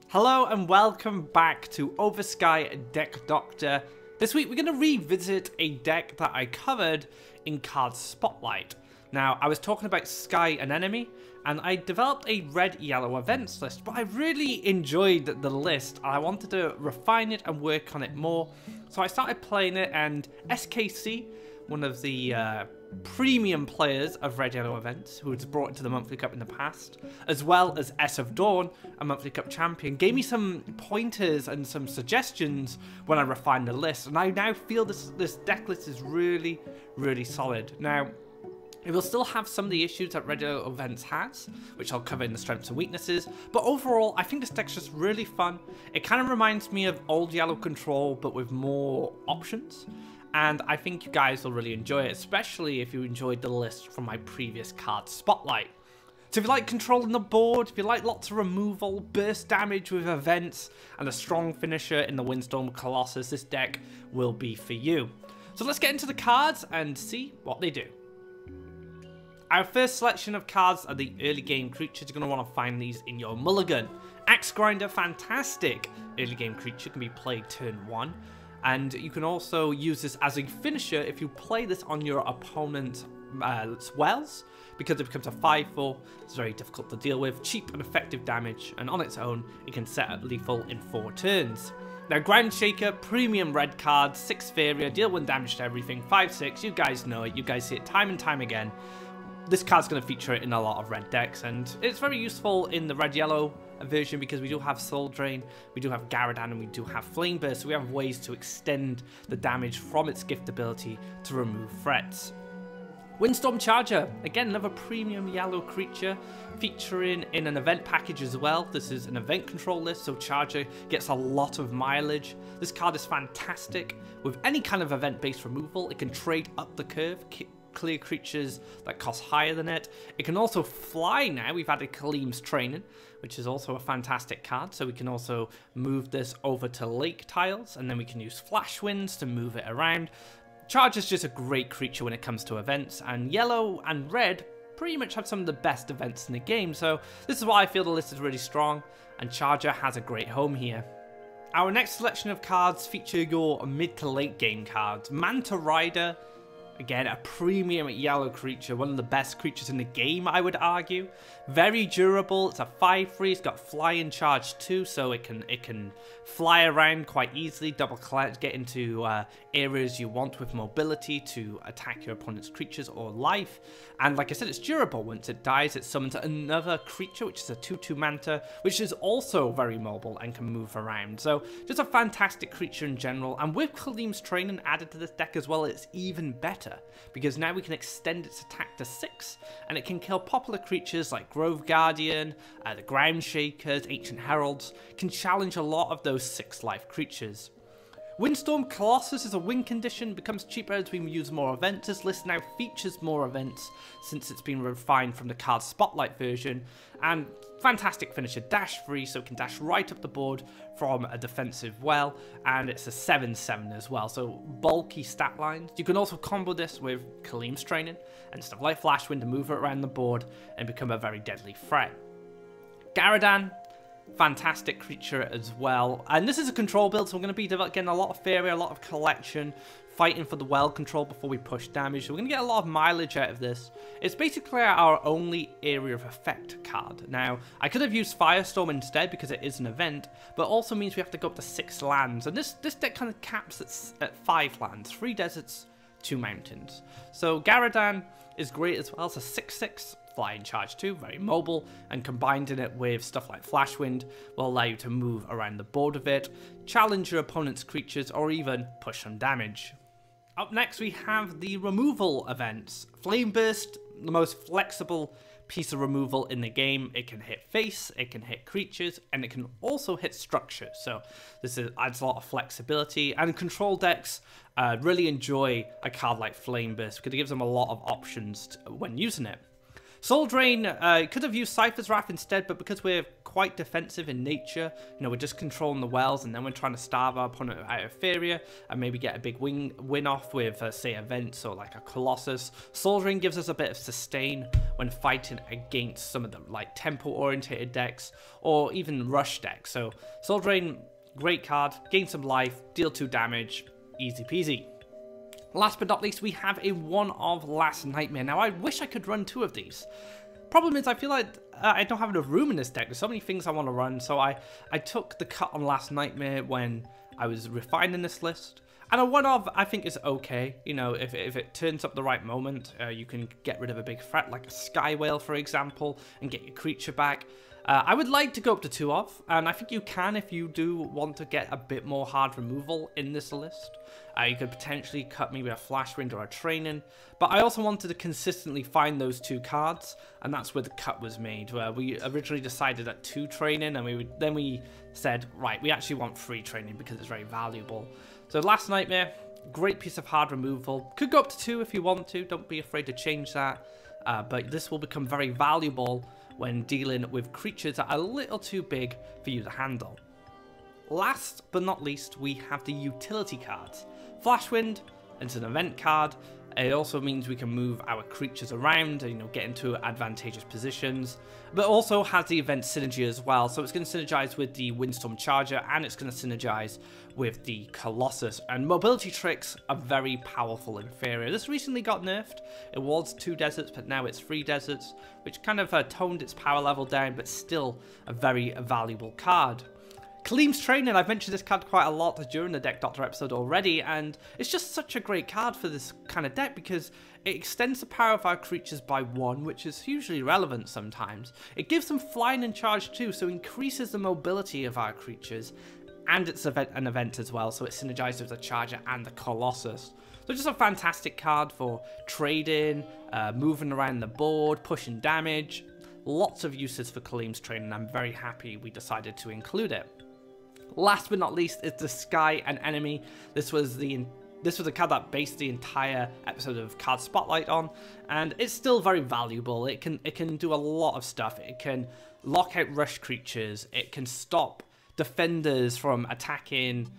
Hello and welcome back to Oversky Deck Doctor. This week we're going to revisit a deck that I covered in Card Spotlight. Now, I was talking about Sky and Enemy, and I developed a red-yellow events list, but I really enjoyed the list. I wanted to refine it and work on it more, so I started playing it, and SKC, one of the premium players of Red Yellow events, who was brought into the Monthly Cup in the past, as well as ESofDawn, a Monthly Cup champion, gave me some pointers and some suggestions when I refined the list, and I now feel this deck list is really, really solid. Now, it will still have some of the issues that Red Yellow events has, which I'll cover in the strengths and weaknesses, but overall, I think this deck's just really fun. It kind of reminds me of old Yellow Control, but with more options. And I think you guys will really enjoy it, especially if you enjoyed the list from my previous Card Spotlight. So if you like controlling the board, if you like lots of removal, burst damage with events, and a strong finisher in the Windstorm Colossus, this deck will be for you. So let's get into the cards and see what they do. Our first selection of cards are the early game creatures. You're going to want to find these in your Mulligan. Axe Grinder, fantastic early game creature, can be played turn 1. And you can also use this as a finisher if you play this on your opponent's wells, because it becomes a 5/4. It's very difficult to deal with, cheap and effective damage, and on its own, it can set up lethal in 4 turns. Now, Ground Shaker, premium red card, 6 Faeria, deal 1 damage to everything, 5/6. You guys know it, you guys see it time and time again. This card's going to feature in a lot of red decks, and it's very useful in the red-yellow version because we do have Soul Drain, we do have Garadan, and we do have Flame Burst, so we have ways to extend the damage from its gift ability to remove threats. Windstorm Charger, again another premium yellow creature, featuring in an event package as well. This is an event control list, so Charger gets a lot of mileage. This card is fantastic with any kind of event-based removal. It can trade up the curve, clear creatures that cost higher than it. It can also fly now. We've added Kaleem's Training, which is also a fantastic card, so we can also move this over to lake tiles, and then we can use Flash Winds to move it around. Charge is just a great creature when it comes to events, and yellow and red pretty much have some of the best events in the game, so this is why I feel the list is really strong, and Charger has a great home here. Our next selection of cards feature your mid to late game cards. Manta Rider, again, a premium yellow creature, one of the best creatures in the game, I would argue. Very durable, it's a 5/3, it's got fly and charge too, so it can fly around quite easily, double collect, get into areas you want with mobility to attack your opponent's creatures or life. And like I said, it's durable. Once it dies, it summons another creature, which is a 2/2 Manta, which is also very mobile and can move around. So just a fantastic creature in general, and with Kaleem's Training added to this deck as well, it's even better, because now we can extend its attack to 6, and it can kill popular creatures like Grove Guardian, the Ground Shakers, Ancient Heralds, can challenge a lot of those 6-life creatures. Windstorm Colossus is a win condition, becomes cheaper as we use more events. This list now features more events since it's been refined from the Card Spotlight version, and fantastic finisher, dash free, so it can dash right up the board from a defensive well, and it's a 7/7 as well, so bulky stat lines. You can also combo this with Kaleem's Training and stuff like Flash Wind to move it around the board and become a very deadly threat. Garadan, fantastic creature as well, and this is a control build, so we're going to be getting a lot of Faeria, a lot of collection, fighting for the well control before we push damage, so we're going to get a lot of mileage out of this. It's basically our only area of effect card. Now, I could have used Firestorm instead because it is an event, but also means we have to go up to 6 lands, and this deck kind of caps at 5 lands, 3 deserts, 2 mountains. So Garadan is great as well. It's a 6/6 fly in charge too, very mobile, and combined in it with stuff like Flash Wind will allow you to move around the board of it, challenge your opponent's creatures, or even push some damage. Up next we have the removal events. Flame Burst, the most flexible piece of removal in the game. It can hit face, it can hit creatures, and it can also hit structure, so this adds a lot of flexibility, and control decks really enjoy a card like Flame Burst because it gives them a lot of options when using it. Soul Drain, could have used Cypher's Wrath instead, but because we're quite defensive in nature. You know, we're just controlling the wells, and then we're trying to starve our opponent out of Faeria and maybe get a big win off with, say, events or like a Colossus. Soldiering gives us a bit of sustain when fighting against some of them, like tempo-orientated decks or even rush decks. So Soldiering, great card, gain some life, deal 2 damage, easy peasy. Last but not least, we have a one of Last Nightmare. Now, I wish I could run 2 of these. Problem is, I feel like I don't have enough room in this deck. There's so many things I want to run, so I took the cut on Last Nightmare when I was refining this list. And a one-of, I think, is okay. You know, if it turns up the right moment, you can get rid of a big threat, like a Sky Whale, for example, and get your creature back. I would like to go up to 2-of, and I think you can if you do want to get a bit more hard removal in this list. You could potentially cut maybe a Flash Wind or a Training, but I also wanted to consistently find those 2 cards, and that's where the cut was made, where we originally decided at 2 Training, and then we said, right, we actually want 3 Training because it's very valuable. So Last Nightmare, great piece of hard removal. Could go up to 2 if you want to, don't be afraid to change that, but this will become very valuable when dealing with creatures that are a little too big for you to handle. Last but not least, we have the utility cards. Flashwind, it's an event card. It also means we can move our creatures around, you know, get into advantageous positions, but also has the event synergy as well. So it's going to synergize with the Windstorm Charger, and it's going to synergize with the Colossus. And mobility tricks are very powerful in Faeria. This recently got nerfed. It was 2 deserts, but now it's 3 deserts, which kind of toned its power level down, but still a very valuable card. Kaleem's Training, I've mentioned this card quite a lot during the Deck Doctor episode already, and it's just such a great card for this kind of deck because it extends the power of our creatures by 1, which is hugely relevant sometimes. It gives them flying and charge too, so increases the mobility of our creatures, and it's an event as well, so it synergizes with the Charger and the Colossus. So just a fantastic card for trading, moving around the board, pushing damage. Lots of uses for Kaleem's Training, and I'm very happy we decided to include it. Last but not least is the Sky and Enemy. This was a card that based the entire episode of Card Spotlight on, and it's still very valuable. It can do a lot of stuff. It can lock out rush creatures. It can stop defenders from attacking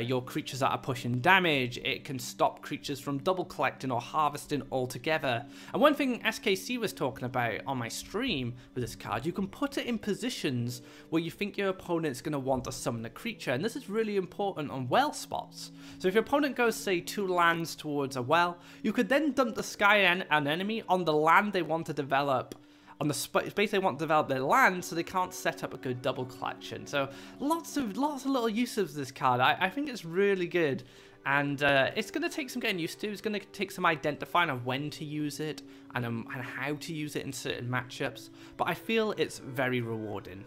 your creatures that are pushing damage. It can stop creatures from double collecting or harvesting altogether. And one thing SKC was talking about on my stream with this card, you can put it in positions where you think your opponent's going to want to summon a creature, and this is really important on well spots. So if your opponent goes, say, 2 lands towards a well, you could then dump the Sky and Enemy on the land they want to develop. On the space they want to develop their land, so they can't set up a good double collection. So lots of little uses of this card. I think it's really good, and it's going to take some getting used to. It's going to take some identifying of when to use it and how to use it in certain matchups. But I feel it's very rewarding.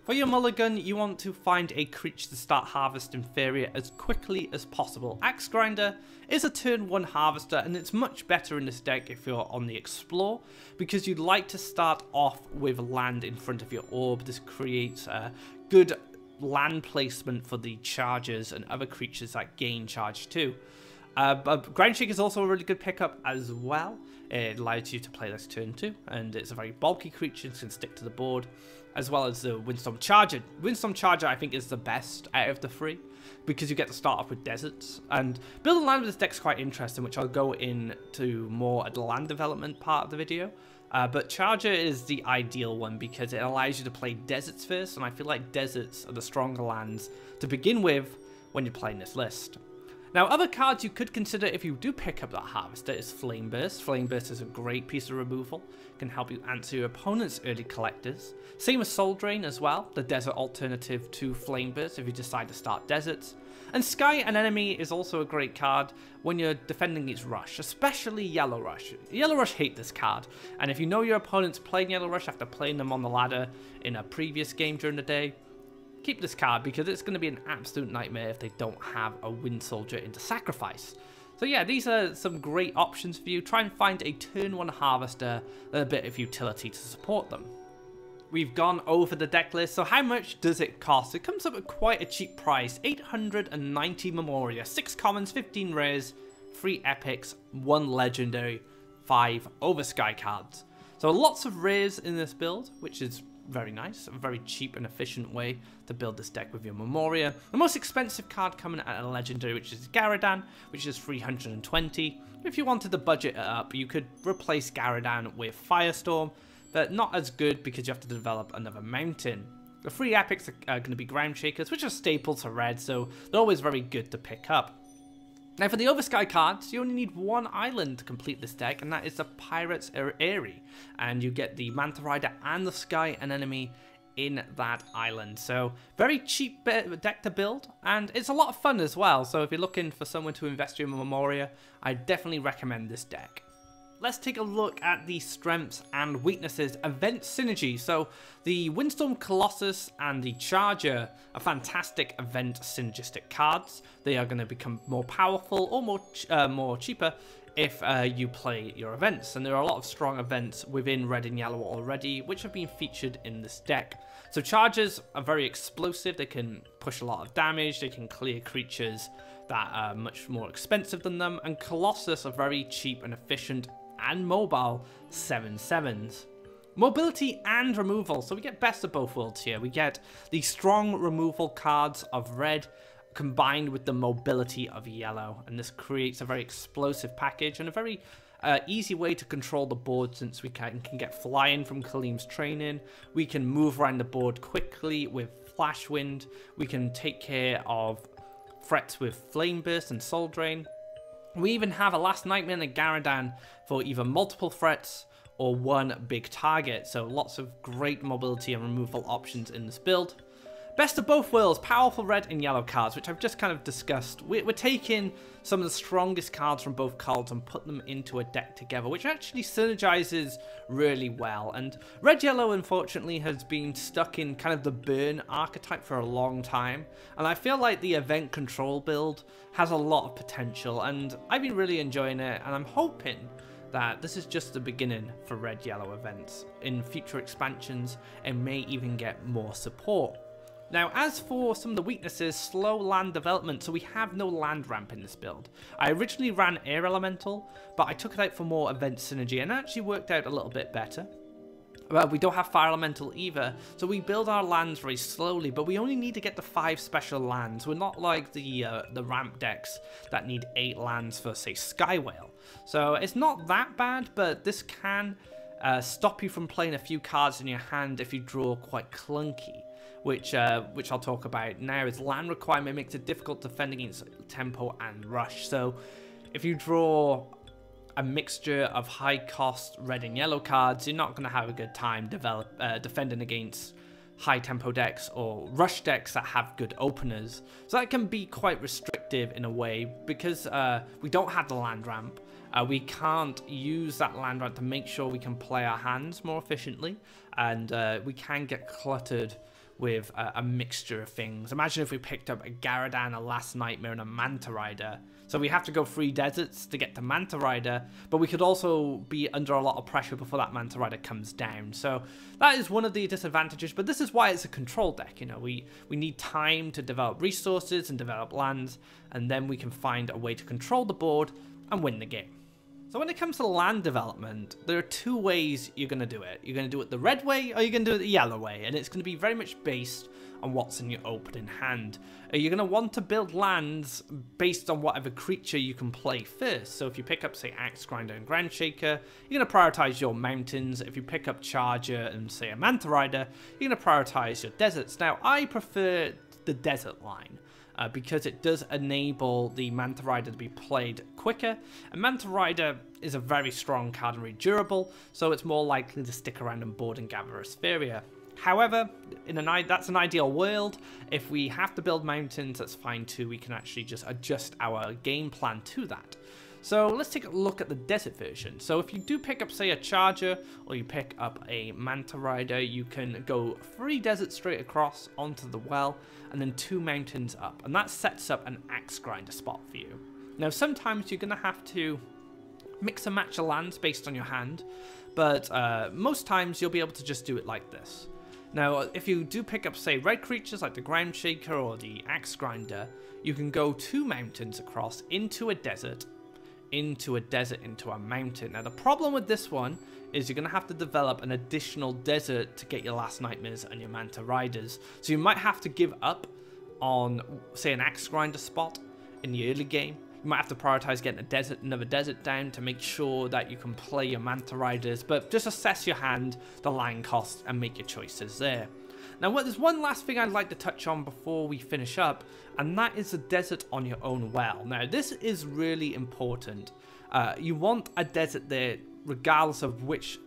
For your mulligan, you want to find a creature to start harvesting Faeria as quickly as possible. Axe Grinder is a turn 1 harvester, and it's much better in this deck if you're on the explore, because you'd like to start off with land in front of your orb. This creates a good land placement for the chargers and other creatures that gain charge too. But Groundshake is also a really good pickup as well. It allows you to play this turn 2, and it's a very bulky creature, it can stick to the board, as well as the Windstorm Charger. Windstorm Charger, I think, is the best out of the 3, because you get to start off with deserts. And building land with this deck is quite interesting, which I'll go into more at the land development part of the video. But Charger is the ideal one because it allows you to play deserts first, and I feel like deserts are the stronger lands to begin with when you're playing this list. Now, other cards you could consider if you do pick up that Harvester is Flame Burst. Flame Burst is a great piece of removal. It can help you answer your opponent's early collectors. Same as Soul Drain as well, the desert alternative to Flame Burst if you decide to start deserts. And Sky and Enemy is also a great card when you're defending its Rush, especially Yellow Rush. Yellow Rush hate this card, and if you know your opponent's playing Yellow Rush after playing them on the ladder in a previous game during the day, keep this card because it's going to be an absolute nightmare if they don't have a Wind Soldier into sacrifice. So yeah, these are some great options for you. Try and find a turn 1 Harvester and a bit of utility to support them. We've gone over the deck list, so how much does it cost? It comes up at quite a cheap price, 890 Memoria, 6 commons, 15 rares, 3 epics, 1 legendary, 5 Oversky cards. So lots of rares in this build, which is very nice, a very cheap and efficient way to build this deck with your Memoria. The most expensive card coming at a legendary, which is Garadan, which is 320. If you wanted to budget it up, you could replace Garadan with Firestorm, but not as good because you have to develop another mountain. The free epics are going to be Ground Shakers, which are staple to red, so they're always very good to pick up. Now for the Oversky cards, you only need one island to complete this deck, and that is the Pirates Eyrie. And you get the Manta Rider and the Sky and Enemy in that island. So very cheap deck to build, and it's a lot of fun as well. So if you're looking for someone to invest in Memoria, I definitely recommend this deck. Let's take a look at the strengths and weaknesses, event synergy. So the Windstorm Colossus and the Charger are fantastic event synergistic cards. They are going to become more powerful or more cheaper if you play your events. And there are a lot of strong events within red and yellow already, which have been featured in this deck. So Chargers are very explosive. They can push a lot of damage. They can clear creatures that are much more expensive than them. And Colossus are very cheap and efficient and mobile 7/7s. Mobility and removal, so we get best of both worlds here. We get the strong removal cards of red combined with the mobility of yellow, and this creates a very explosive package and a very easy way to control the board, since we can get flying from Kaleem's training. We can move around the board quickly with Flash Wind. We can take care of threats with Flame Burst and Soul Drain. We even have a Last Nightmare and a Garadan for either multiple threats or one big target, so lots of great mobility and removal options in this build. Best of both worlds, powerful red and yellow cards, which I've just kind of discussed. We're taking some of the strongest cards from both cards and put them into a deck together, which actually synergizes really well. And red-yellow, unfortunately, has been stuck in kind of the burn archetype for a long time, and I feel like the event control build has a lot of potential, and I've been really enjoying it, and I'm hoping that this is just the beginning for red-yellow events. In future expansions, it may even get more support. Now, as for some of the weaknesses, slow land development, so we have no land ramp in this build. I originally ran Air Elemental, but I took it out for more event synergy, and it actually worked out a little bit better. Well, we don't have Fire Elemental either, so we build our lands very slowly, but we only need to get the 5 special lands. We're not like the ramp decks that need 8 lands for, say, Sky Whale. So it's not that bad, but this can stop you from playing a few cards in your hand if you draw quite clunky. Which I'll talk about now. Is land requirement makes it difficult to defend against tempo and rush. So if you draw a mixture of high cost red and yellow cards, you're not going to have a good time defending against high tempo decks or rush decks that have good openers. So that can be quite restrictive in a way, because we don't have the land ramp. We can't use that land ramp to make sure we can play our hands more efficiently, and we can get cluttered with a mixture of things. Imagine if we picked up a Garadan, a Last Nightmare, and a Manta Rider. So we have to go 3 deserts to get to Manta Rider, but we could also be under a lot of pressure before that Manta Rider comes down. So that is one of the disadvantages, but this is why it's a control deck. You know, we need time to develop resources and develop lands, and then we can find a way to control the board and win the game. So when it comes to land development, there are 2 ways you're going to do it. You're going to do it the red way, or you're going to do it the yellow way, and it's going to be very much based on what's in your opening hand. You're going to want to build lands based on whatever creature you can play first. So if you pick up, say, Axe Grinder and Ground Shaker, you're going to prioritize your mountains. If you pick up Charger and, say, a Manta Rider, you're going to prioritize your deserts. Now, I prefer the desert line, because it does enable the Manta Rider to be played quicker. And Manta Rider is a very strong card and very durable, so it's more likely to stick around and board and gather as Faeria. However, that's an ideal world. If we have to build mountains, that's fine too. We can actually just adjust our game plan to that. So let's take a look at the desert version. So if you do pick up, say, a Charger, or you pick up a Manta Rider, you can go 3 deserts straight across onto the well, and then 2 mountains up. And that sets up an Axe Grinder spot for you. Now, sometimes you're going to have to mix and match the lands based on your hand, but most times you'll be able to just do it like this. Now, if you do pick up, say, red creatures like the Ground Shaker or the Axe Grinder, you can go 2 mountains across into a desert, into a desert, into a mountain. Now the problem with this one is you're going to have to develop an additional desert to get your last nightmares and your manta riders. So you might have to give up on, say, an axe grinder spot in the early game. You might have to prioritize getting another desert down to make sure that you can play your manta riders, but just assess your hand, the land cost, and make your choices there. Now, there's one last thing I'd like to touch on before we finish up, and that is the desert on your own well. Now, this is really important. You want a desert there regardless of which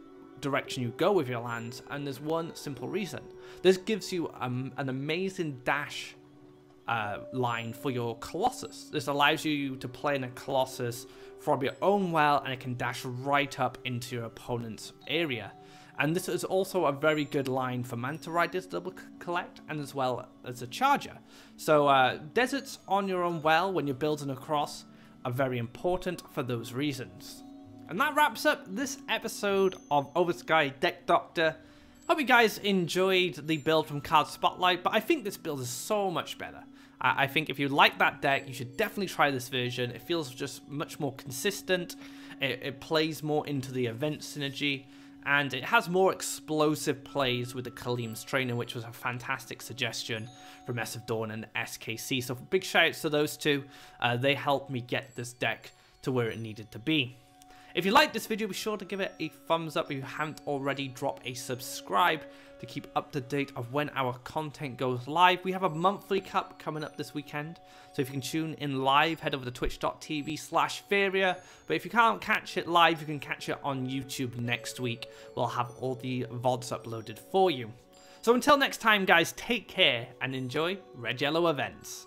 direction you go with your lands, and there's one simple reason. This gives you an amazing dash line for your Colossus. This allows you to play in a Colossus from your own well, and it can dash right up into your opponent's area. And this is also a very good line for Manta Riders to double collect, and as well as a Charger. So deserts on your own well when you're building across are very important for those reasons. And that wraps up this episode of Oversky Deck Doctor. Hope you guys enjoyed the build from Card Spotlight, but I think this build is so much better. I think if you like that deck, you should definitely try this version. It feels just much more consistent. It plays more into the event synergy, and it has more explosive plays with the Kaleem's Trainer, which was a fantastic suggestion from ESofDawn and SKC. So big shout outs to those two. They helped me get this deck to where it needed to be. If you liked this video, be sure to give it a thumbs up. If you haven't already, drop a subscribe to keep up to date of when our content goes live. We have a monthly cup coming up this weekend, so if you can tune in live, head over to twitch.tv/Faeria. But if you can't catch it live, you can catch it on YouTube next week. We'll have all the VODs uploaded for you. So until next time, guys, take care and enjoy Red Yellow events.